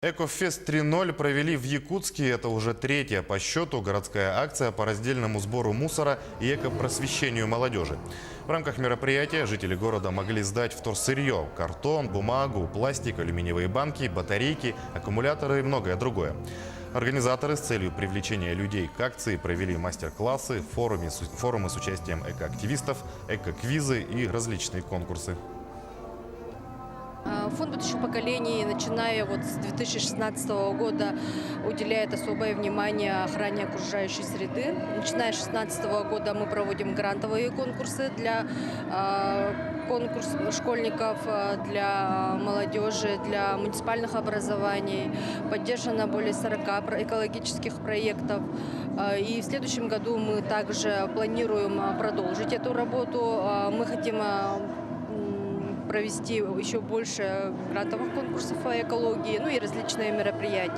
Экофест 3.0 провели в Якутске. Это уже третья по счету городская акция по раздельному сбору мусора и экопросвещению молодежи. В рамках мероприятия жители города могли сдать вторсырье – картон, бумагу, пластик, алюминиевые банки, батарейки, аккумуляторы и многое другое. Организаторы с целью привлечения людей к акции провели мастер-классы, форумы с участием экоактивистов, эко-квизы и различные конкурсы. Фонд будущих поколений, начиная с 2016 года, уделяет особое внимание охране окружающей среды. Начиная с 2016 года мы проводим грантовые конкурсы для школьников, для молодежи, для муниципальных образований. Поддержано более 40 экологических проектов. И в следующем году мы также планируем продолжить эту работу. Мы хотим провести еще больше грантовых конкурсов по экологии, ну и различные мероприятия.